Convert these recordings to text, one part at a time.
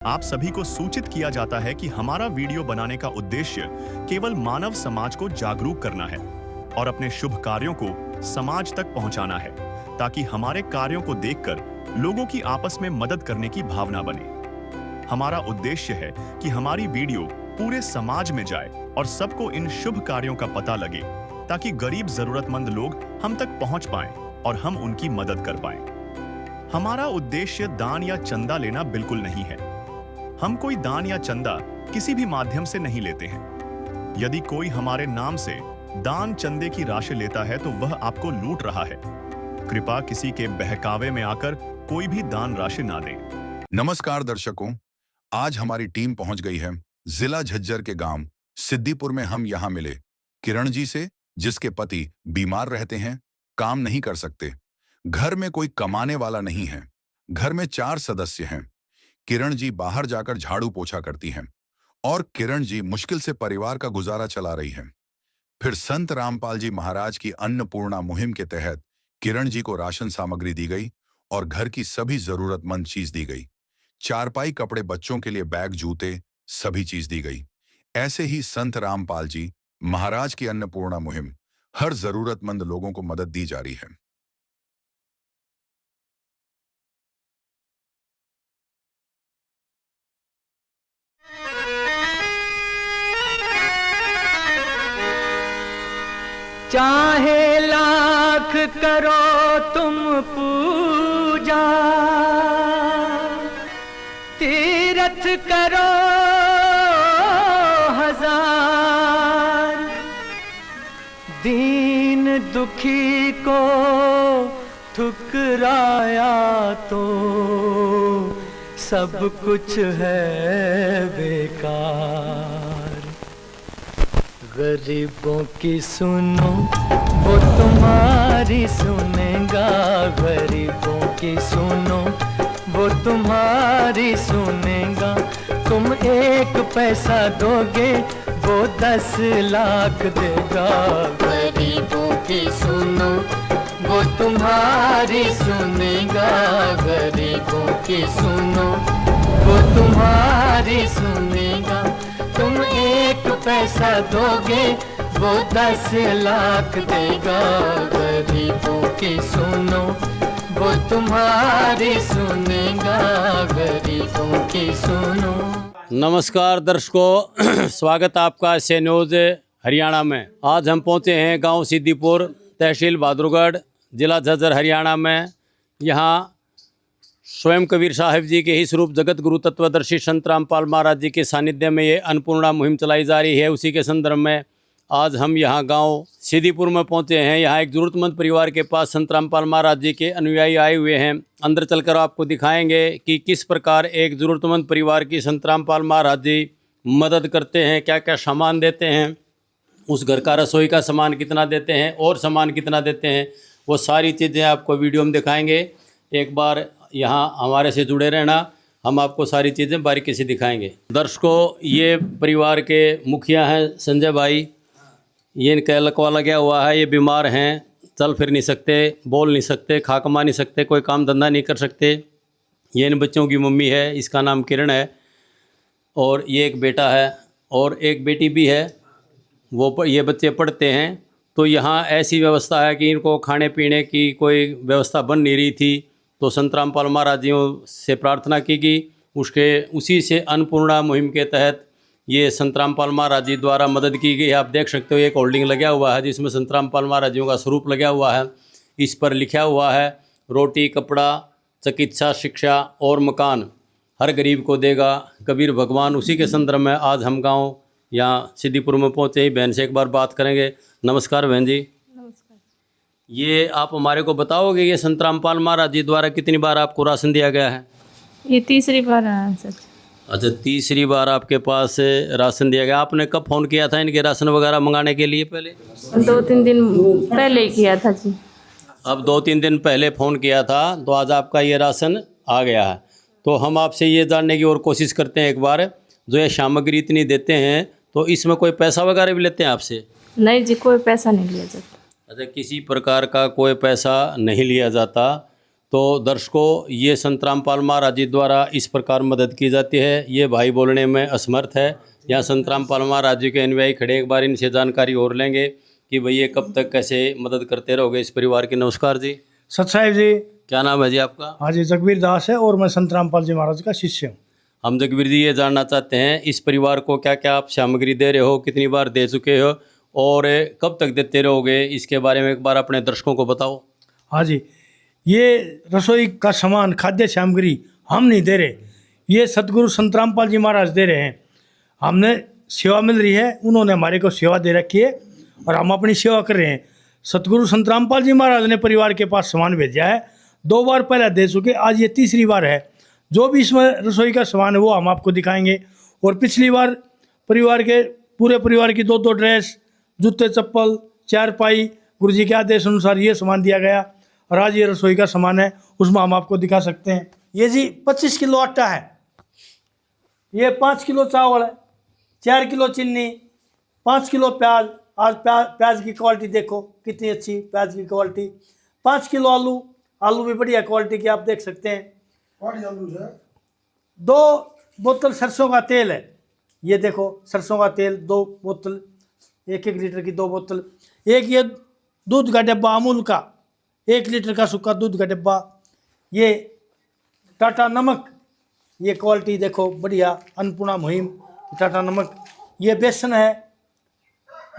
आप सभी को सूचित किया जाता है कि हमारा वीडियो बनाने का उद्देश्य केवल मानव समाज को जागरूक करना है और अपने शुभ कार्यों को समाज तक पहुंचाना है, ताकि हमारे कार्यों को देखकर लोगों की आपस में मदद करने की भावना बने। हमारा उद्देश्य है कि हमारी वीडियो पूरे समाज में जाए और सबको इन शुभ कार्यों का पता लगे, ताकि गरीब जरूरतमंद लोग हम तक पहुंच पाएं और हम उनकी मदद कर पाएं। हमारा उद्देश्य दान या चंदा लेना बिल्कुल नहीं है। हम कोई दान या चंदा किसी भी माध्यम से नहीं लेते हैं। यदि कोई हमारे नाम से दान चंदे की राशि लेता है तो वह आपको लूट रहा है। कृपया किसी के बहकावे में आकर कोई भी दान राशि ना दें। नमस्कार दर्शकों, आज हमारी टीम पहुंच गई है जिला झज्जर के गांव सिद्दीपुर में। हम यहां मिले किरण जी से, जिसके पति बीमार रहते हैं, काम नहीं कर सकते। घर में कोई कमाने वाला नहीं है। घर में 4 सदस्य हैं। किरण जी बाहर जाकर झाड़ू पोछा करती हैं और किरण जी मुश्किल से परिवार का गुजारा चला रही हैं। फिर संत रामपाल जी महाराज की अन्नपूर्णा मुहिम के तहत किरण जी को राशन सामग्री दी गई और घर की सभी जरूरतमंद चीज दी गई। चारपाई, कपड़े, बच्चों के लिए बैग, जूते, सभी चीज दी गई। ऐसे ही संत रामपाल जी महाराज की अन्नपूर्णा मुहिम हर जरूरतमंद लोगों को मदद दी जा रही है। चाहे लाख करो तुम पूजा, तीरथ करो हजार, दीन दुखी को ठुकराया तो सब कुछ है बेकार। गरीबों की सुनो वो तुम्हारी सुनेगा, गरीबों की सुनो वो तुम्हारी सुनेगा। तुम 1 पैसा दोगे वो 10 लाख देगा। गरीबों की सुनो वो तुम्हारी सुनेगा, गरीबों की सुनो वो तुम्हारी सुनेगा। तुम 1 पैसा दोगे वो 10 लाख देगा। गरीबों की सुनो वो तुम्हारी सुनेगा, गरीबों की सुनो। नमस्कार दर्शकों, स्वागत आपका एस न्यूज़ हरियाणा में। आज हम पहुंचे हैं गांव सिद्दीपुर, तहसील बहादुरगढ़, जिला झज्जर, हरियाणा में। यहाँ स्वयं कबीर साहिब जी के ही स्वरूप जगत गुरु तत्वदर्शी संत रामपाल महाराज जी के सानिध्य में ये अन्नपूर्णा मुहिम चलाई जा रही है। उसी के संदर्भ में आज हम यहाँ गांव सिद्दीपुर में पहुँचे हैं। यहाँ एक ज़रूरतमंद परिवार के पास संत रामपाल महाराज जी के अनुयायी आए हुए हैं। अंदर चलकर आपको दिखाएंगे कि किस प्रकार एक ज़रूरतमंद परिवार की संत रामपाल महाराज जी मदद करते हैं, क्या क्या सामान देते हैं, उस घर का रसोई का सामान कितना देते हैं और सामान कितना देते हैं, वो सारी चीज़ें आपको वीडियो में दिखाएँगे। एक बार यहाँ हमारे से जुड़े रहना, हम आपको सारी चीज़ें बारीकी से दिखाएंगे। दर्शकों, ये परिवार के मुखिया हैं संजय भाई। ये इनका लकवा लगा हुआ है, ये बीमार हैं, चल फिर नहीं सकते, बोल नहीं सकते, खा कमा नहीं सकते, कोई काम धंधा नहीं कर सकते। ये इन बच्चों की मम्मी है, इसका नाम किरण है, और ये एक बेटा है और एक बेटी भी है। ये बच्चे पढ़ते हैं। तो यहाँ ऐसी व्यवस्था है कि इनको खाने पीने की कोई व्यवस्था बन नहीं रही थी, तो संत रामपाल महाराज जी से प्रार्थना की गई। उसी से अन्नपूर्णा मुहिम के तहत ये संत रामपाल महाराज जी द्वारा मदद की गई है। आप देख सकते हो एक होल्डिंग लगा हुआ है जिसमें संत रामपाल महाराज जी का स्वरूप लगा हुआ है। इस पर लिखा हुआ है, रोटी, कपड़ा, चिकित्सा, शिक्षा और मकान हर गरीब को देगा कबीर भगवान। उसी के संदर्भ में आज हम गाँव यहाँ सिद्दीपुर में पहुँचे ही। बहन से एक बार बात करेंगे। नमस्कार बहन जी। ये आप हमारे को बताओगे, ये संत रामपाल महाराज जी द्वारा कितनी बार आपको राशन दिया गया है? ये तीसरी बार है सर। अच्छा, तीसरी बार आपके पास राशन दिया गया। आपने कब फ़ोन किया था इनके राशन वगैरह मंगाने के लिए? पहले 2-3 दिन पहले ही किया था जी। अब 2-3 दिन पहले फ़ोन किया था, तो आज आपका ये राशन आ गया है। तो हम आपसे ये जानने की और कोशिश करते हैं एक बार, जो ये सामग्री इतनी देते हैं तो इसमें कोई पैसा वगैरह भी लेते हैं आपसे? नहीं जी, कोई पैसा नहीं लिया जाता। अच्छा, किसी प्रकार का कोई पैसा नहीं लिया जाता। तो दर्शकों, ये संतराम पाल महाराज जी द्वारा इस प्रकार मदद की जाती है। ये भाई बोलने में असमर्थ है। यहाँ संतराम पाल महाराज जी के अनुयायी खड़े, एक बार इनसे जानकारी और लेंगे कि भाई ये कब तक कैसे मदद करते रहोगे इस परिवार की। नमस्कार जी। सत साहिब जी। क्या नाम है जी आपका? हाँ जी, जगबीर दास है और मैं संत रामपाल जी महाराज का शिष्य हूँ। हम जगबीर जी ये जानना चाहते हैं, इस परिवार को क्या क्या आप सामग्री दे रहे हो, कितनी बार दे चुके हो और कब तक देते रहोगे, इसके बारे में एक बार अपने दर्शकों को बताओ। हाँ जी, ये रसोई का सामान, खाद्य सामग्री हम नहीं दे रहे, ये सतगुरु संत रामपाल जी महाराज दे रहे हैं। हमने सेवा मिल रही है, उन्होंने हमारे को सेवा दे रखी है और हम अपनी सेवा कर रहे हैं। सतगुरु संत रामपाल जी महाराज ने परिवार के पास सामान भेजा है, 2 बार पहले दे चुके, आज ये 3री बार है। जो भी इसमें रसोई का सामान है वो हम आपको दिखाएंगे। और पिछली बार परिवार के पूरे परिवार की 2-2 ड्रेस, जूते चप्पल, चारपाई, गुरु जी के आदेश अनुसार ये सामान दिया गया। और आज ये रसोई का सामान है, उसमें हम आपको दिखा सकते हैं। ये जी 25 किलो आटा है, ये 5 किलो चावल है, 4 किलो चीनी, 5 किलो प्याज। आज प्याज की क्वालिटी देखो कितनी अच्छी प्याज की क्वालिटी। 5 किलो आलू, आलू भी बढ़िया क्वालिटी की आप देख सकते हैं। 2 बोतल सरसों का तेल है, ये देखो सरसों का तेल 2 बोतल, 1-1 लीटर की 2 बोतल। एक ये दूध का डिब्बा अमूल का, 1 लीटर का सूखा दूध का डिब्बा। ये टाटा नमक, ये क्वालिटी देखो बढ़िया, अन्नपूर्णा मुहिम टाटा नमक। ये बेसन है,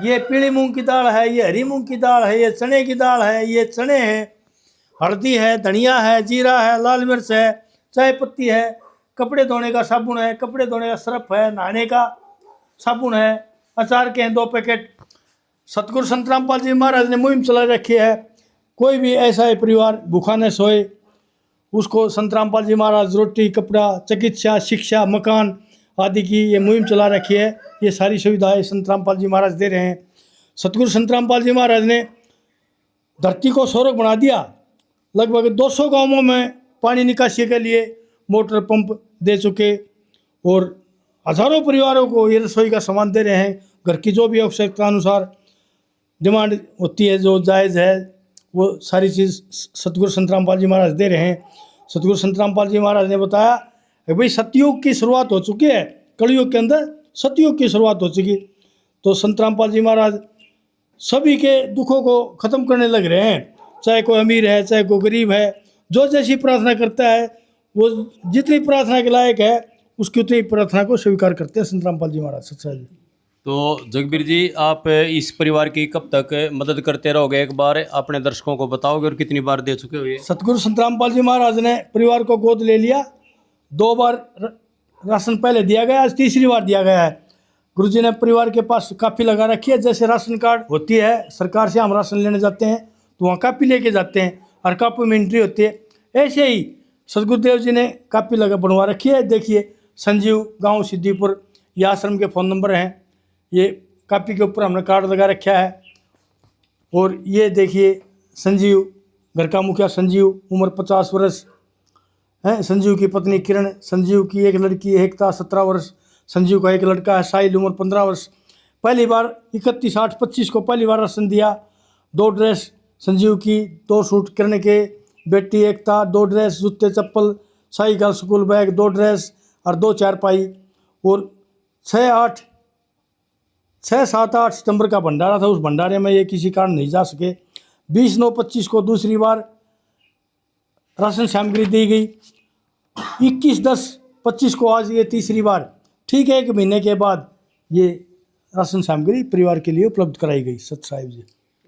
ये पीली मूंग की दाल है, ये हरी मूंग की दाल है, ये चने की दाल है, ये चने हैं, हल्दी है, धनिया है, जीरा है, लाल मिर्च है, चाय पत्ती है, कपड़े धोने का साबुन है, कपड़े धोने का सर्फ है, नहाने का साबुन है, अचार के हैं 2 पैकेट। सतगुरु संत रामपाल जी महाराज ने मुहिम चला रखी है, कोई भी ऐसा है परिवार भूखा न सोए, उसको संत रामपाल जी महाराज रोटी, कपड़ा, चिकित्सा, शिक्षा, मकान आदि की ये मुहिम चला रखी है। ये सारी सुविधाएं संत रामपाल जी महाराज दे रहे हैं। सतगुरु संत रामपाल जी महाराज ने धरती को स्वर्ग बना दिया। लगभग 200 गांवों में पानी निकासी के लिए मोटर पंप दे चुके और हज़ारों परिवारों को ये रसोई का सामान दे रहे हैं। घर की जो भी आवश्यकता अनुसार डिमांड होती है, जो जायज़ है, वो सारी चीज़ सतगुरु संत रामपाल जी महाराज दे रहे हैं। सतगुरु संत रामपाल जी महाराज ने बताया कि भाई सतयुग की शुरुआत हो चुकी है, कलयुग के अंदर सतयुग की शुरुआत हो चुकी। तो संत रामपाल जी महाराज सभी के दुखों को ख़त्म करने लग रहे हैं, चाहे कोई अमीर है, चाहे कोई गरीब है। जो जैसी प्रार्थना करता है, वो जितनी प्रार्थना के लायक है, उसकी उतनी प्रार्थना को स्वीकार करते हैं संत रामपाल जी महाराज। सच्चा जी। तो जगबीर जी, आप इस परिवार की कब तक मदद करते रहोगे, एक बार अपने दर्शकों को बताओगे और कितनी बार दे चुके हो ये? सतगुरु संत रामपाल जी महाराज ने परिवार को गोद ले लिया, 2 बार राशन पहले दिया गया, आज 3री बार दिया गया है। गुरुजी ने परिवार के पास कापी लगा रखी है, जैसे राशन कार्ड होती है सरकार से, हम राशन लेने जाते हैं तो वहाँ कापी लेके जाते हैं और कापी में एंट्री होती है। ऐसे ही सदगुरुदेव जी ने कापी लगा बनवा रखी है। देखिए, संजीव गांव सिद्दीपुर, ये आश्रम के फ़ोन नंबर हैं। ये कापी के ऊपर हमने कार्ड लगा रखा है। और ये देखिए संजीव, घर का मुखिया संजीव, उम्र 50 वर्ष है। संजीव की पत्नी किरण, संजीव की एक लड़की एकता 17 वर्ष, संजीव का एक लड़का है साहिल, उम्र 15 वर्ष। पहली बार 31/8/25 को पहली बार राशन दिया। 2 ड्रेस संजीव की, 2 सूट किरण के, बेटी एकता 2 ड्रेस, जूते चप्पल, साई का स्कूल बैग 2 ड्रेस और 2 चारपाई। और 6-7-8 सितंबर का भंडारा था, उस भंडारे में ये किसी कारण नहीं जा सके। 20/9/25 को दूसरी बार राशन सामग्री दी गई। 21/10/25 को आज ये 3री बार, ठीक है 1 महीने के बाद ये राशन सामग्री परिवार के लिए उपलब्ध कराई गई। सत साहिब जी।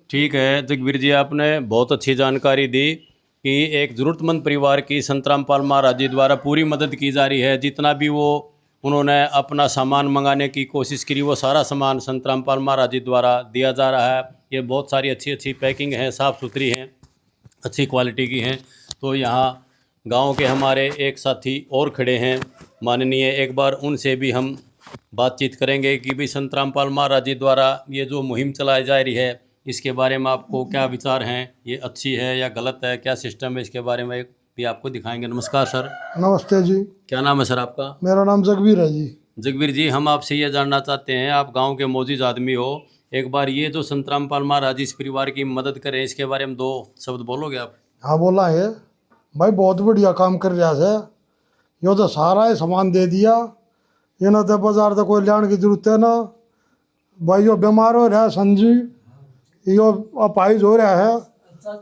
ठीक है जगबीर जी, आपने बहुत अच्छी जानकारी दी कि एक ज़रूरतमंद परिवार की संत रामपाल महाराज जी द्वारा पूरी मदद की जा रही है। जितना भी वो उन्होंने अपना सामान मंगाने की कोशिश करी, वो सारा सामान संत रामपाल महाराज जी द्वारा दिया जा रहा है। ये बहुत सारी अच्छी अच्छी पैकिंग है, साफ़ सुथरी हैं, अच्छी क्वालिटी की हैं। तो यहाँ गांव के हमारे एक साथी और खड़े हैं माननीय, एक बार उनसे भी हम बातचीत करेंगे कि भाई संत रामपाल महाराज जी द्वारा ये जो मुहिम चलाई जा रही है, इसके बारे में आपको क्या विचार हैं, ये अच्छी है या गलत है, क्या सिस्टम है, इसके बारे में भी आपको दिखाएंगे। नमस्कार सर। नमस्ते जी। क्या नाम है सर आपका? मेरा नाम जगबीर है जी। जगबीर जी, हम आपसे ये जानना चाहते हैं, आप गांव के मोजिज आदमी हो, एक बार ये जो संत रामपाल महाराज इस परिवार की मदद करें, इसके बारे में 2 शब्द बोलोगे आप? हाँ बोला है। भाई बहुत बढ़िया काम कर रहा है। यो तो सारा ही सामान दे दिया, इन्हें तो बाजार तो कोई लाने की जरूरत है ना। भाई यो बीमार हो रहा है संजू, यो अपाहिज हो रहा है,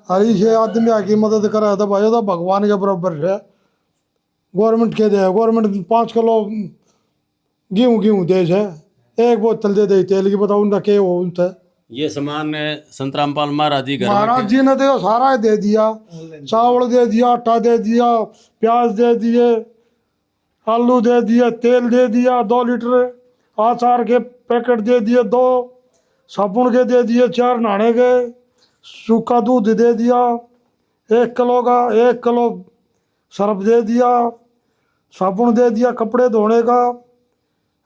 और इसे आदमी की मदद कर रहा था भाई, तो भगवान के बराबर है। गवर्नमेंट के दे, गवर्नमेंट 5 किलो गेहूँ दे है, 1 बोतल दे दे तेल की, बताओ उनका क्या हो उनसे। ये सामान संतरामपाल महाराज जी घर महाराज जी ने तो सारा दे दिया, चावल दे दिया, आटा दे दिया, प्याज दे दिए, आलू दे दिए, तेल दे दिया 2 लीटर, अचार के पैकेट दे दिए 2, साबुन के दे दिए 4 नहाने के, सूखा दूध दे दिया 1 किलो का, 1 किलो सर्फ दे दिया, साबुन दे दिया कपड़े धोने का,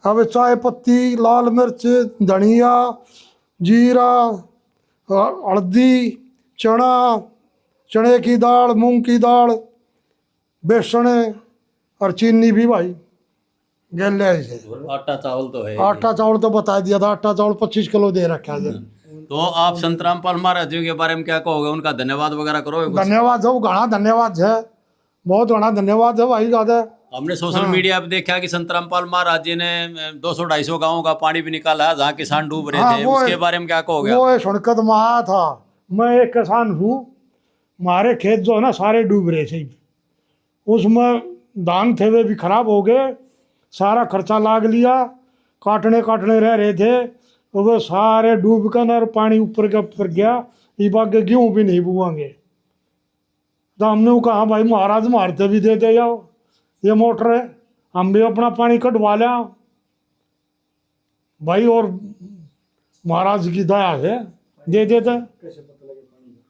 अब चाय पत्ती, लाल मिर्च, धनिया, जीरा, हल्दी, चना, चने की दाल, मूंग की दाल, बेसन और चीनी भी भाई गले से। आटा चावल तो है। आटा चावल तो बता दिया था, आटा चावल 25 किलो दे रखा है। तो आप संतरामपाल महाराज जी के बारे में क्या कहोगे, उनका धन्यवाद वगैरह करोगे कुछ? धन्यवाद है, घना धन्यवाद है, बहुत घना धन्यवाद है भाई ज्यादा। हमने सोशल मीडिया पे देखा कि संतरामपाल महाराज जी ने 200-250 गांवों का पानी भी निकाला है जहाँ किसान डूब रहे थे, उसके बारे में क्या कहोगे? वो सुनकर महा था, मैं एक किसान हूँ, हमारे खेत जो है ना सारे डूब रहे थे, उसमें धान थे वे भी खराब हो गए, सारा खर्चा लाग लिया, काटने रह रहे थे, तो वो सारे डूब कर और पानी ऊपर के ऊपर गया, ये बाकी गेहूँ भी नहीं बुआंगे। तो हमने कहा भाई महाराज मारते भी देते जाओ, ये मोटर है, हम भी अपना पानी कटवा लिया भाई, और महाराज की दया है दे देते।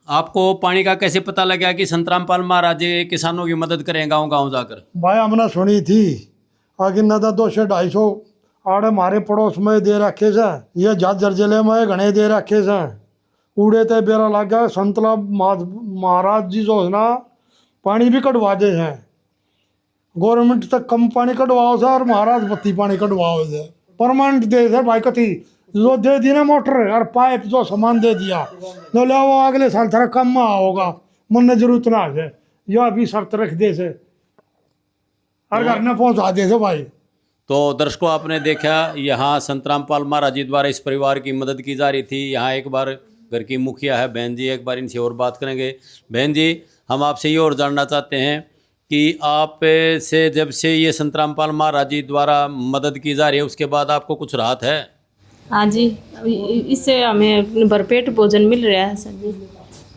आपको पानी का कैसे पता लगा कि संतरामपाल महाराज जी किसानों की मदद करें गांव-गांव जाकर? भाई हमने सुनी थी, आगे न तो 200-250 आड़े हमारे पड़ोस में दे रखे से, ये झज्जर जिले में घने दे रखे से, उड़े ते बेरा लग गया। संतला महाराज जी जो है ना पानी भी कटवा दे हैं, गवर्नमेंट तक कम पानी कटवाओ से, और महाराज बत्ती पानी कटवाओ से, परमानेंट दे से भाई। कथी जो दे दी ना मोटर और पाइप जो सामान दे दिया, तो ले वो अगले साल थोड़ा कम में होगा, मन जरूरत ना है, यह भी शर्त रख दे से और घर में पहुँचा दे से भाई। तो दर्शकों आपने देखा यहाँ संतरामपाल महाराज जी द्वारा इस परिवार की मदद की जा रही थी। यहाँ एक बार घर की मुखिया है बहन जी, एक बार इनसे और बात करेंगे। बहन जी, हम आपसे ये और जानना चाहते हैं कि आप से जब से ये संतरामपाल महाराज जी द्वारा मदद की जा रही है, उसके बाद आपको कुछ राहत है? हाँ जी, इससे हमें भरपेट भोजन मिल रहा है सर जी,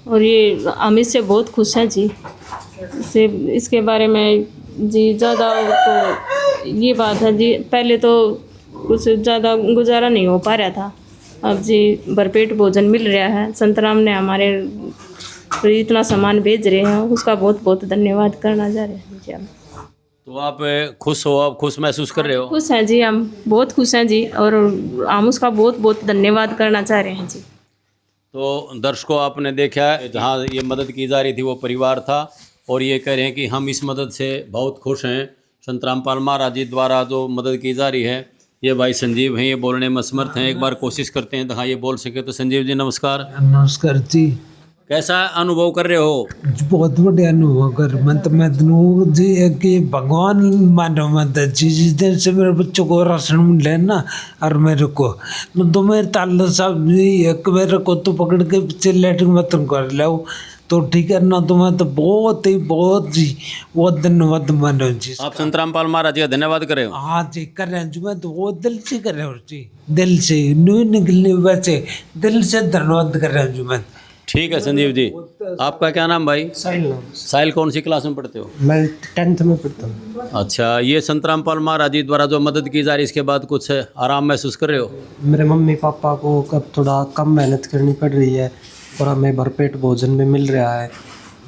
और ये हम इससे बहुत खुश हैं जी। इसके बारे में जी ज़्यादा तो ये बात है जी, पहले तो कुछ ज़्यादा गुजारा नहीं हो पा रहा था, अब जी भरपेट भोजन मिल रहा है। संतराम ने हमारे इतना सामान भेज रहे हैं, उसका बहुत बहुत धन्यवाद करना चाह रहे हैं जी हम। तो आप खुश हो, आप खुश महसूस कर रहे हो? खुश हैं जी, हम बहुत खुश हैं जी, और हम उसका बहुत बहुत धन्यवाद करना चाह रहे हैं जी। तो दर्शकों आपने देखा जहाँ ये मदद की जा रही थी वो परिवार था, और ये कह रहे हैं कि हम इस मदद से बहुत खुश हैं। संतरामपाल महाराज जी द्वारा जो मदद की जा रही है, ये भाई संजीव हैं, ये बोलने में असमर्थ हैं, एक बार कोशिश करते हैं तो हाँ ये बोल सके। तो संजीव जी नमस्कार। नमस्कार जी। कैसा अनुभव कर रहे हो? बहुत बढ़िया अनुभव कर, मैं जी कि भगवान मानो मत जी, जिस दिन से मेरे बच्चों को राशन मिले ना, और मेरे को तो मेरे ताल्ला साहब जी एक मेरे को तो पकड़ के पीछे लेटरिंग बाथरूम कर लो तो ठीक है ना, तो मैं तो बहुत जी बहुत धन्यवाद मानो जी। आप संतरामपाल महाराज जी का धन्यवाद कर रहे हो? हाँ जी कर रहे हैं जी, मैं तो वो दिल से कर रहा हूँ जी, दिल से न्यू निकलने वैसे दिल से धन्यवाद कर रहा हूँ जी मैं। ठीक है संजीव जी, आपका क्या नाम भाई? साहिल नाम। साहिल कौन सी क्लास में पढ़ते हो? मैं 10th में पढ़ता हूँ। अच्छा, ये संतरामपाल महाराज जी द्वारा जो मदद की जा रही है, इसके बाद कुछ आराम महसूस कर रहे हो? मेरे मम्मी पापा को कब थोड़ा कम मेहनत करनी पड़ रही है और हमें भरपेट भोजन भी मिल रहा है।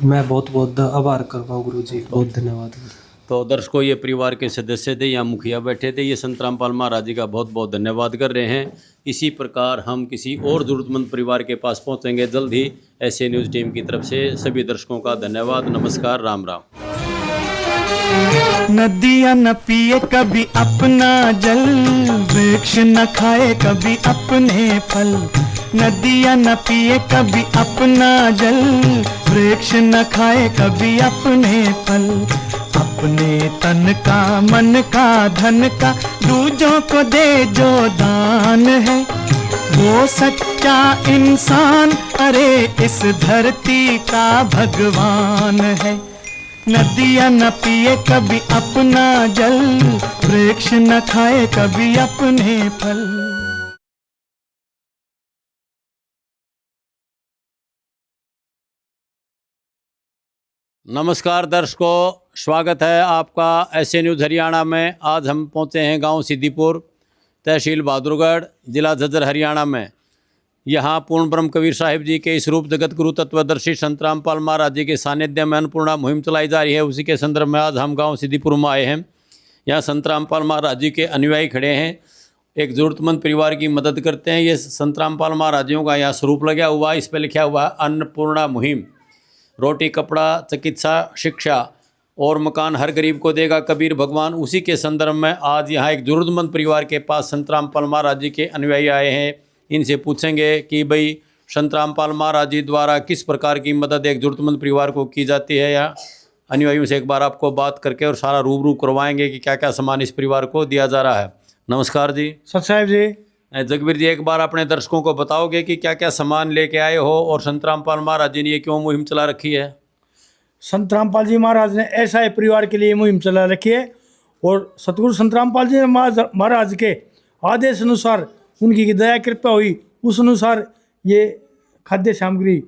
मैं बहुत बहुत आभार करता हूँ गुरु जी, बहुत धन्यवाद। तो दर्शकों ये परिवार के सदस्य थे, यहाँ मुखिया बैठे थे, ये संतरामपाल महाराज जी का बहुत बहुत धन्यवाद कर रहे हैं। इसी प्रकार हम किसी और ज़रूरतमंद परिवार के पास पहुँचेंगे जल्द ही। ऐसे न्यूज़ टीम की तरफ से सभी दर्शकों का धन्यवाद, नमस्कार, राम राम। नदियाँ न पिए कभी अपना जल, वृक्ष न खाए कभी अपने फल, नदियाँ न पिए कभी अपना जल, वृक्ष न खाए कभी अपने फल। अपने तन का मन का धन का दूजों को दे जो दान है, वो सच्चा इंसान अरे इस धरती का भगवान है। नदियाँ न पिए कभी अपना जल, वृक्ष न खाए कभी अपने फल। नमस्कार दर्शकों, स्वागत है आपका ऐसे न्यूज़ हरियाणा में। आज हम पहुंचे हैं गांव सिद्दीपुर, तहसील बहादुरगढ़, जिला झज्जर, हरियाणा में। यहाँ पूर्ण ब्रह्म कबीर साहिब जी के इस रूप जगत गुरु तत्वदर्शी संत रामपाल महाराज जी के सानिध्य में अन्नपूर्णा मुहिम चलाई जा रही है। उसी के संदर्भ में आज हम गाँव सिद्दीपुर में आए हैं। यहाँ संत रामपाल महाराज जी के अनुयायी खड़े हैं, एक ज़रूरतमंद परिवार की मदद करते हैं। ये संत रामपाल महाराज जी का यहाँ स्वरूप लगा हुआ है, इस पर लिखा हुआ है अन्नपूर्णा मुहिम। रोटी, कपड़ा, चिकित्सा, शिक्षा और मकान हर गरीब को देगा कबीर भगवान। उसी के संदर्भ में आज यहाँ एक ज़रूरतमंद परिवार के पास संत रामपाल महाराज जी के अनुयायी आए हैं। इनसे पूछेंगे कि भाई संत रामपाल महाराज जी द्वारा किस प्रकार की मदद एक ज़रूरतमंद परिवार को की जाती है, या अनुयायियों से एक बार आपको बात करके और सारा रूबरू करवाएंगे कि क्या क्या सामान इस परिवार को दिया जा रहा है। नमस्कार जी। सत साहब जी। जगबीर जी, एक बार अपने दर्शकों को बताओगे कि क्या क्या सामान लेके आए हो और संत रामपाल महाराज जी ने ये क्यों मुहिम चला रखी है? संत रामपाल जी महाराज ने ऐसा परिवार के लिए मुहिम चला रखी है और सतगुरु संत रामपाल जी महाराज के आदेश अनुसार उनकी दया कृपा हुई, उस अनुसार ये खाद्य सामग्री,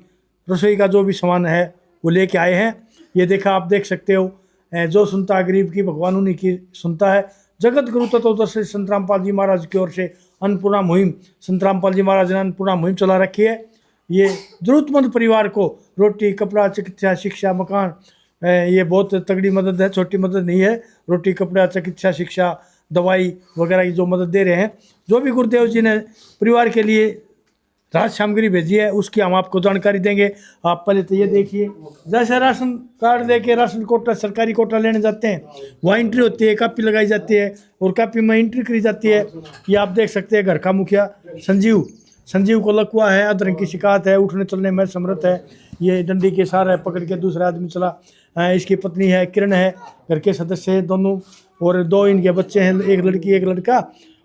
रसोई का जो भी सामान है वो लेके आए हैं। ये देखा, आप देख सकते हो, जो सुनता है गरीब की भगवान उन्हीं की सुनता है। जगत गुरु तत्वदर्शी संत रामपाल जी महाराज की ओर से अन्नपूर्णा मुहिम, संत रामपाल जी महाराज ने अन्नपूर्णा मुहिम चला रखी है। ये जरूरतमंद परिवार को रोटी, कपड़ा, चिकित्सा, शिक्षा, मकान, ये बहुत तगड़ी मदद है, छोटी मदद नहीं है। रोटी, कपड़ा, चिकित्सा, शिक्षा, दवाई वगैरह की जो मदद दे रहे हैं, जो भी गुरुदेव जी ने परिवार के लिए राशन सामग्री भेजी है उसकी हम आपको जानकारी देंगे। आप पहले तो ये देखिए, जैसे राशन कार्ड लेके राशन कोटा, सरकारी कोटा लेने जाते हैं, वहाँ एंट्री होती है, कापी लगाई जाती है और कापी में एंट्री करी जाती है। ये आप देख सकते हैं, घर का मुखिया संजीव को लकवा है, अधरंग की शिकायत है, उठने चलने में समर्थ है, ये डंडी के सहारे पकड़ के दूसरा आदमी चला। इसकी पत्नी है किरण है, घर के सदस्य है दोनों, और 2 इनके बच्चे हैं, एक लड़की एक लड़का।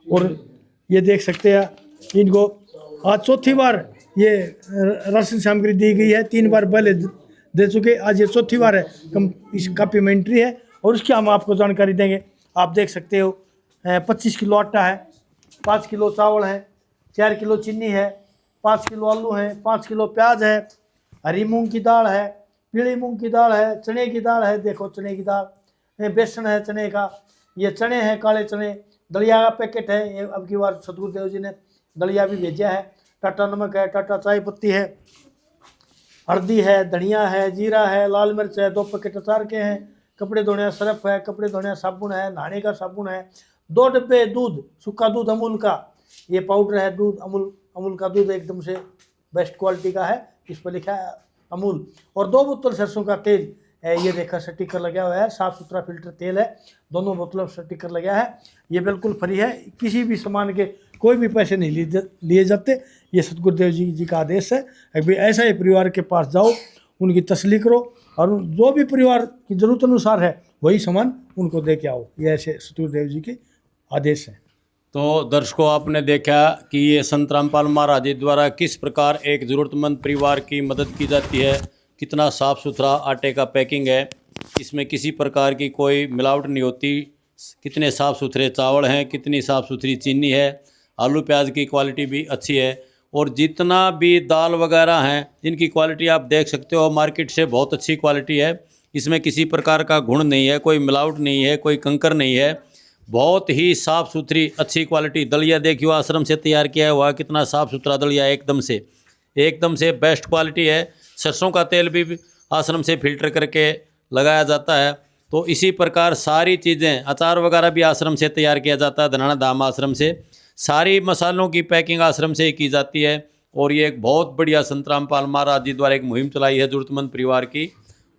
और ये देख सकते हैं, इनको आज चौथी बार ये राशन सामग्री दी गई है। 3 बार पहले दे चुके, आज ये चौथी बार है इस कापी में एंट्री है और उसकी हम आपको जानकारी देंगे। आप देख सकते हो, 25 किलो आटा है, 5 किलो चावल है, 4 किलो चीनी है, 5 किलो आलू है, 5 किलो प्याज है, हरी मूंग की दाल है, पीली मूंग की दाल है, चने की दाल है, देखो चने की दाल, बेसन है चने का, ये चने हैं काले चने, दलिया का पैकेट है, ये अब की बार सतगुरुदेव जी ने दलिया भी भेजा है, टाटा नमक है, टाटा चाय पत्ती है, हल्दी है, धनिया है, जीरा है, लाल मिर्च है, 2 पैकेट अचार के हैं, कपड़े धोने सर्फ है, कपड़े धोने साबुन है, नहाने का साबुन है, 2 डब्बे दूध, सूखा दूध अमूल का, ये पाउडर है दूध, अमूल का दूध एकदम से बेस्ट क्वालिटी का है, इस पर लिखा है अमूल, और 2 बोतल सरसों का तेल, ये देखा स्टिकर लगा हुआ है, साफ़ सुथरा फिल्टर तेल है, दोनों बोतलों पर स्टिकर लगा है। ये बिल्कुल फ्री है, किसी भी सामान के कोई भी पैसे नहीं लिए जाते। ये सतगुरुदेव जी का आदेश है। अभी ऐसा ही परिवार के पास जाओ, उनकी तसल्ली करो और जो भी परिवार की ज़रूरत अनुसार है वही सामान उनको दे के आओ। ये ऐसे सतगुरुदेव जी के आदेश हैं। तो दर्शकों, आपने देखा कि ये संत रामपाल महाराज जी द्वारा किस प्रकार एक ज़रूरतमंद परिवार की मदद की जाती है। कितना साफ़ सुथरा आटे का पैकिंग है, इसमें किसी प्रकार की कोई मिलावट नहीं होती। कितने साफ़ सुथरे चावल हैं, कितनी साफ़ सुथरी चीनी है, आलू प्याज की क्वालिटी भी अच्छी है, और जितना भी दाल वगैरह हैं इनकी क्वालिटी आप देख सकते हो, मार्केट से बहुत अच्छी क्वालिटी है। इसमें किसी प्रकार का गुण नहीं है, कोई मिलावट नहीं है, कोई कंकर नहीं है, बहुत ही साफ़ सुथरी अच्छी क्वालिटी। दलिया देखियो, आश्रम से तैयार किया हुआ, कितना साफ़ सुथरा दलिया, एकदम से बेस्ट क्वालिटी है। सरसों का तेल भी आश्रम से फिल्टर करके लगाया जाता है। तो इसी प्रकार सारी चीज़ें, अचार वगैरह भी आश्रम से तैयार किया जाता है, धनाना धाम आश्रम से। सारी मसालों की पैकिंग आश्रम से ही की जाती है। और ये एक बहुत बढ़िया संत रामपाल महाराज जी द्वारा एक मुहिम चलाई है ज़रूरतमंद परिवार की,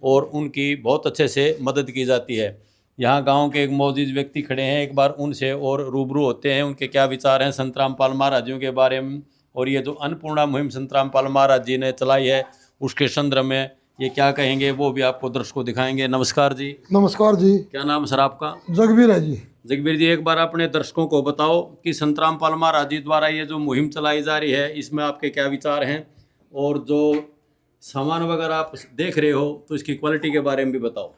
और उनकी बहुत अच्छे से मदद की जाती है। यहाँ गांव के एक मौजूद व्यक्ति खड़े हैं, एक बार उनसे और रूबरू होते हैं, उनके क्या विचार हैं संत रामपाल महाराज जी के बारे में। और ये जो अन्नपूर्णा मुहिम संत रामपाल महाराज जी ने चलाई है उसके संदर्भ में ये क्या कहेंगे वो भी आपको दर्शकों दिखाएंगे। नमस्कार जी। नमस्कार जी। क्या नाम सर आपका? जगबीर है जी। जगबीर जी, एक बार अपने दर्शकों को बताओ कि संत रामपाल महाराज जी द्वारा ये जो मुहिम चलाई जा रही है इसमें आपके क्या विचार हैं, और जो सामान वगैरह आप देख रहे हो तो इसकी क्वालिटी के बारे में भी बताओ।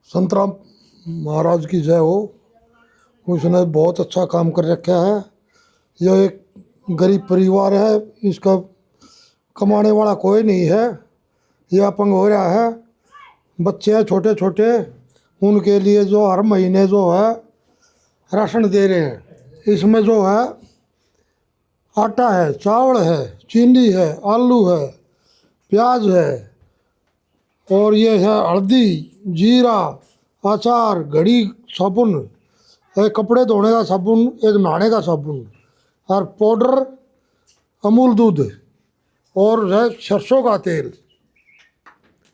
संत राम महाराज की जय हो। उसने बहुत अच्छा काम कर रखा है। यह एक गरीब परिवार है, इसका कमाने वाला कोई नहीं है। यह अपंग हो रहा है, बच्चे हैं छोटे छोटे, उनके लिए जो हर महीने जो है राशन दे रहे हैं। इसमें जो है आटा है, चावल है, चीनी है, आलू है, प्याज है, और ये है हल्दी, जीरा, अचार, घड़ी, साबुन, एक कपड़े धोने का साबुन, एक नहाने का साबुन, और पाउडर, अमूल दूध, और है सरसों का तेल।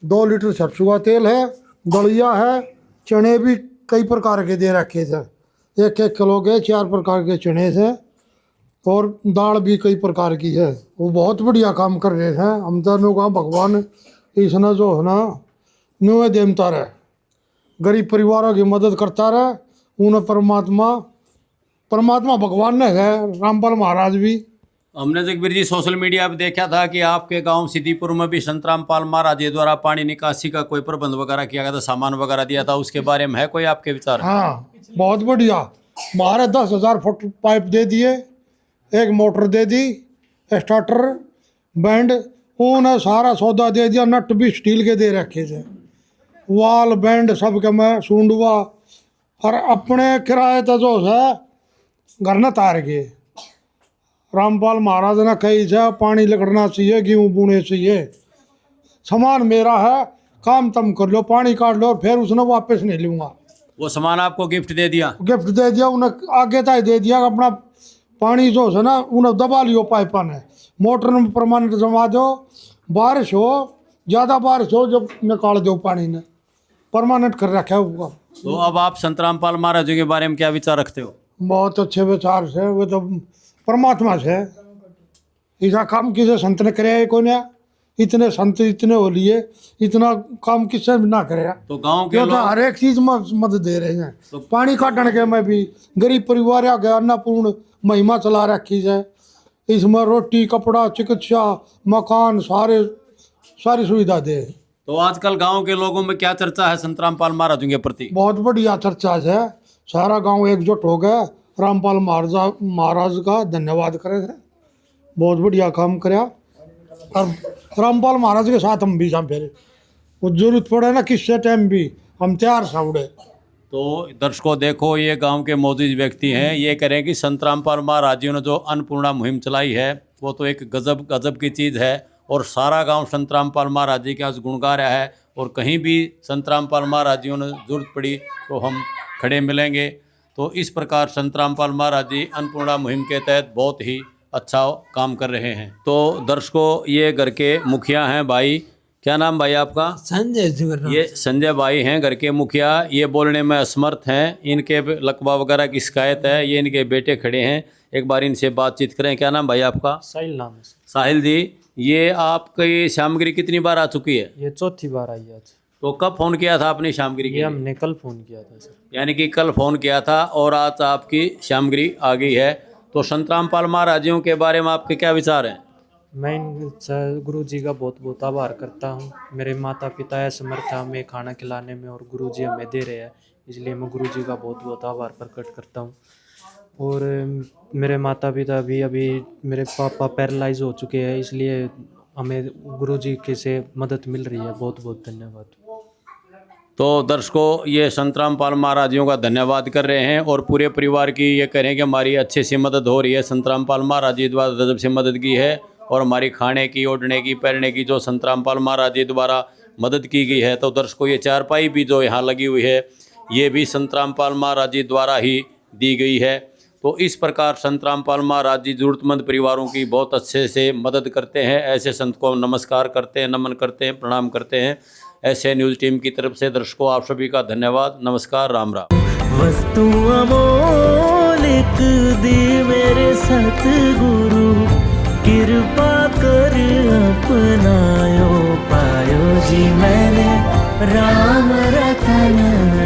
2 लीटर सरसों का तेल है, दलिया है, चने भी कई प्रकार के दे रखे थे, 1-1 किलो के 4 प्रकार के चने थे, और दाल भी कई प्रकार की है। वो बहुत बढ़िया काम कर रहे हैं। हम दोनों का भगवान इसने जो है ना न्यू देमता रहे, गरीब परिवारों की मदद करता रहे। उन्हें परमात्मा भगवान ने है, रामपाल महाराज भी। हमने जगबीर जी सोशल मीडिया पे देखा था कि आपके गांव सिद्दीपुर में भी संत रामपाल महाराज जी द्वारा पानी निकासी का कोई प्रबंध वगैरह किया गया था, सामान वगैरह दिया था, उसके बारे में है कोई आपके विचार? हाँ, बहुत बढ़िया। हमारे 10,000 फुट पाइप दे दिए, एक मोटर दे दी, स्टार्टर, बैंड, उन्हें सारा सौदा दे दिया। नट भी स्टील के दे रखे थे, वाल बैंड सब के मैं सूंडवा, और अपने किराए तो जो है घर न तार के। रामपाल महाराज ने कही है पानी लगना चाहिए, गेहूँ बुने चाहिए, सामान मेरा है, काम तुम कर लो, पानी काट लो, फिर उसने वापस नहीं लूँगा। वो सामान आपको गिफ्ट दे दिया? गिफ्ट दे दिया उन्हें, आगे तक दे दिया। अपना पानी जो है ना उन्हें दबा लियो पाइपा ने, मोटर में परमानेंट जमा दो, बारिश हो, ज़्यादा बारिश हो जब निकाल दो, पानी ने परमानेंट कर रखा है वो। तो अब आप संत रामपाल महाराज जी के बारे में क्या विचार रखते हो? बहुत अच्छे विचार से, वो तो परमात्मा से। ऐसा काम किसी संत ने करे कोई ना, इतने संत इतने हो लिए, इतना काम किससे भी ना करे। तो गांव के तो लोग हर एक चीज में मदद दे रहे हैं। तो पानी काटने के में भी गरीब परिवार आ गया, अन्नपूर्ण महिमा चला रखी है। इसमें रोटी, कपड़ा, चिकित्सा, मकान, सारी सुविधा दे। तो आजकल गांव के लोगों में क्या चर्चा है संत रामपाल महाराज जी के प्रति? बहुत बढ़िया चर्चा है, सारा गांव एकजुट हो गया, रामपाल महाराज का धन्यवाद करे थे। बहुत बढ़िया काम कराया, और रामपाल महाराज के साथ हम भी जा फिर, वो जरूरत पड़े ना किससे टाइम भी हम तैयार साउड़े। तो दर्शकों देखो, ये गांव के मौजूद व्यक्ति हैं, ये करें कि संत रामपाल महाराज जी ने जो अन्नपूर्णा मुहिम चलाई है वो तो एक गजब की चीज़ है, और सारा गांव संत रामपाल महाराज जी के आज गुण गा रहा है। और कहीं भी संत रामपाल महाराज जी ने जरूरत पड़ी तो हम खड़े मिलेंगे। तो इस प्रकार संत रामपाल महाराज जी अन्नपूर्णा मुहिम के तहत बहुत ही अच्छा काम कर रहे हैं। तो दर्शकों, ये घर के मुखिया हैं भाई, क्या नाम भाई आपका? संजय जी। ये संजय भाई हैं घर के मुखिया, ये बोलने में असमर्थ हैं, इनके लकवा वगैरह की शिकायत है, ये इनके बेटे खड़े हैं, एक बार इनसे बातचीत करें। क्या नाम भाई आपका? साहिल नाम है। साहिल जी, ये आपकी सामग्री कितनी बार आ चुकी है? ये चौथी बार आई है आज। तो कब फ़ोन किया था अपनी सामग्री के लिए? हमने कल फ़ोन किया था सर। यानी कि कल फ़ोन किया था और आज आपकी सामग्री आ गई है। तो संत रामपाल महाराज जी के बारे में आपके क्या विचार हैं? मैं गुरु जी का बहुत बहुत आभार करता हूँ। मेरे माता पिता असमर्थ हमें खाना खिलाने में, और गुरु जी हमें दे रहे हैं, इसलिए मैं गुरु जी का बहुत बहुत आभार प्रकट करता हूँ। और मेरे माता पिता भी, अभी मेरे पापा पैरालाइज हो चुके हैं, इसलिए हमें गुरु जी के से मदद मिल रही है। बहुत बहुत धन्यवाद। तो दर्शकों, ये संत रामपाल महाराज जी का धन्यवाद कर रहे हैं, और पूरे परिवार की ये कह रहे हैं कि हमारी अच्छे से मदद हो रही है। संत रामपाल महाराज जी द्वारा जब से मदद की है, और हमारी खाने की, ओढ़ने की, पहनने की जो संत रामपाल महाराज जी द्वारा मदद की गई है। तो दर्शकों, ये चारपाई भी जो यहाँ लगी हुई है, ये भी संत रामपाल महाराज जी द्वारा ही दी गई है। तो इस प्रकार संत रामपाल महाराज जी ज़रूरतमंद परिवारों की बहुत अच्छे से मदद करते हैं। ऐसे संत को हम नमस्कार करते हैं, नमन करते हैं, प्रणाम करते हैं। ऐसे न्यूज़ टीम की तरफ से दर्शकों आप सभी का धन्यवाद। नमस्कार, राम राम। वस्तु अमोलिक दी मेरे सतगुरु, कृपा कर अपनायो, पायो जी मैंने राम रतन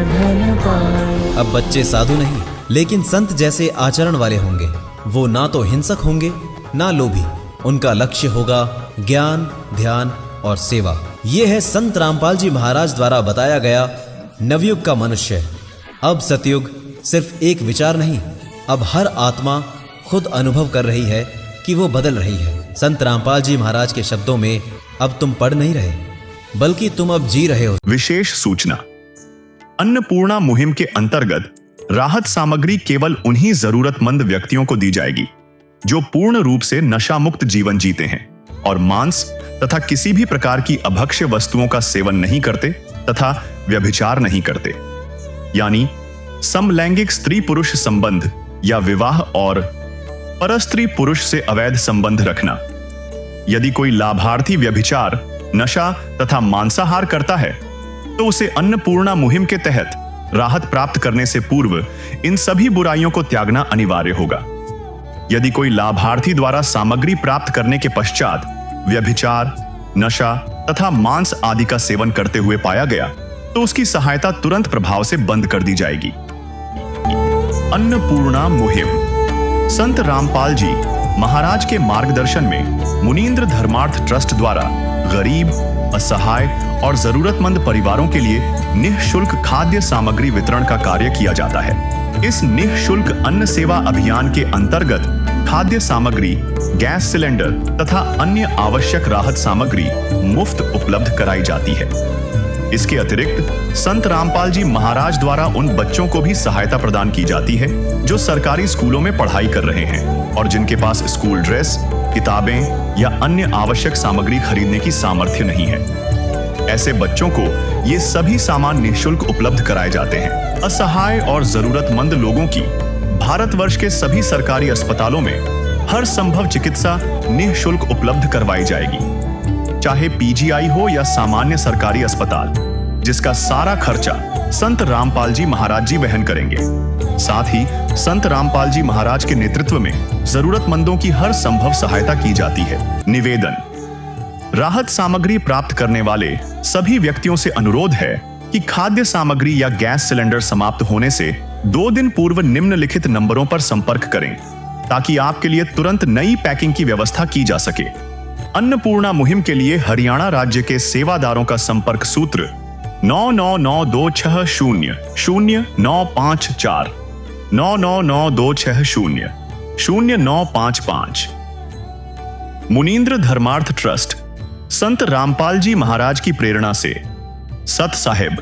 धन पायो। अब बच्चे साधु नहीं लेकिन संत जैसे आचरण वाले होंगे। वो ना तो हिंसक होंगे ना लोभी। उनका लक्ष्य होगा ज्ञान, ध्यान और सेवा। ये है संत रामपाल जी महाराज द्वारा बताया गया नवयुग का मनुष्य। अब सतयुग सिर्फ एक विचार नहीं, अब हर आत्मा खुद अनुभव कर रही है कि वो बदल रही है। संत रामपाल जी महाराज के शब्दों में अब तुम पढ़ नहीं रहे बल्कि तुम अब जी रहे हो। विशेष सूचना, अन्नपूर्णा मुहिम के अंतर्गत राहत सामग्री केवल उन्हीं जरूरतमंद व्यक्तियों को दी जाएगी जो पूर्ण रूप से नशा मुक्त जीवन जीते हैं और मांस तथा किसी भी प्रकार की अभक्ष्य वस्तुओं का सेवन नहीं करते तथा व्यभिचार नहीं करते, यानी समलैंगिक स्त्री पुरुष संबंध या विवाह और परस्त्री पुरुष से अवैध संबंध रखना। यदि कोई लाभार्थी व्यभिचार, नशा तथा मांसाहार करता है तो उसे अन्नपूर्णा मुहिम के तहत राहत प्राप्त करने से पूर्व इन सभी बुराइयों को त्यागना अनिवार्य होगा। यदि कोई लाभार्थी द्वारा सामग्री प्राप्त करने के पश्चात व्यभिचार, नशा तथा मांस आदि का सेवन करते हुए पाया गया तो उसकी सहायता तुरंत प्रभाव से बंद कर दी जाएगी। अन्नपूर्णा मुहिम संत रामपाल जी महाराज के मार्गदर्शन में मुनींद्र धर्मार्थ ट्रस्ट द्वारा गरीब, असहाय और जरूरतमंद परिवारों के लिए निःशुल्क खाद्य सामग्री वितरण का कार्य किया जाता है। इस निःशुल्क अन्न सेवा अभियान के अंतर्गत खाद्य सामग्री, गैस सिलेंडर तथा अन्य आवश्यक राहत सामग्री मुफ्त उपलब्ध कराई जाती है। इसके अतिरिक्त संत रामपाल जी महाराज द्वारा उन बच्चों को भी सहायता प्रदान की जाती है जो सरकारी स्कूलों में पढ़ाई कर रहे हैं और जिनके पास स्कूल ड्रेस, किताबें या अन्य आवश्यक सामग्री खरीदने की सामर्थ्य नहीं है। ऐसे बच्चों को ये सभी सामान निःशुल्क उपलब्ध कराए जाते हैं। असहाय और जरूरतमंद लोगों की भारतवर्ष के सभी सरकारी अस्पतालों में हर संभव चिकित्सा निःशुल्क उपलब्ध करवाई जाएगी, चाहे पीजीआई हो या सामान्य सरकारी अस्पताल, जिसका सारा खर्चा संत रामपाल जी महाराज जी वहन करेंगे। साथ ही संत रामपाल जी महाराज के नेतृत्व में जरूरतमंदों की हर संभव सहायता की जाती है। निवेदन, राहत सामग्री प्राप्त करने वाले सभी व्यक्तियों से अनुरोध है कि खाद्य सामग्री या गैस सिलेंडर समाप्त होने से 2 दिन पूर्व निम्नलिखित नंबरों पर संपर्क करें ताकि आपके लिए तुरंत नई पैकिंग की व्यवस्था की जा सके। अन्नपूर्णा मुहिम के लिए हरियाणा राज्य के सेवादारों का संपर्क सूत्र 9992600954 9992600955। मुनींद्र धर्मार्थ ट्रस्ट संत रामपाल जी महाराज की प्रेरणा से सत साहिब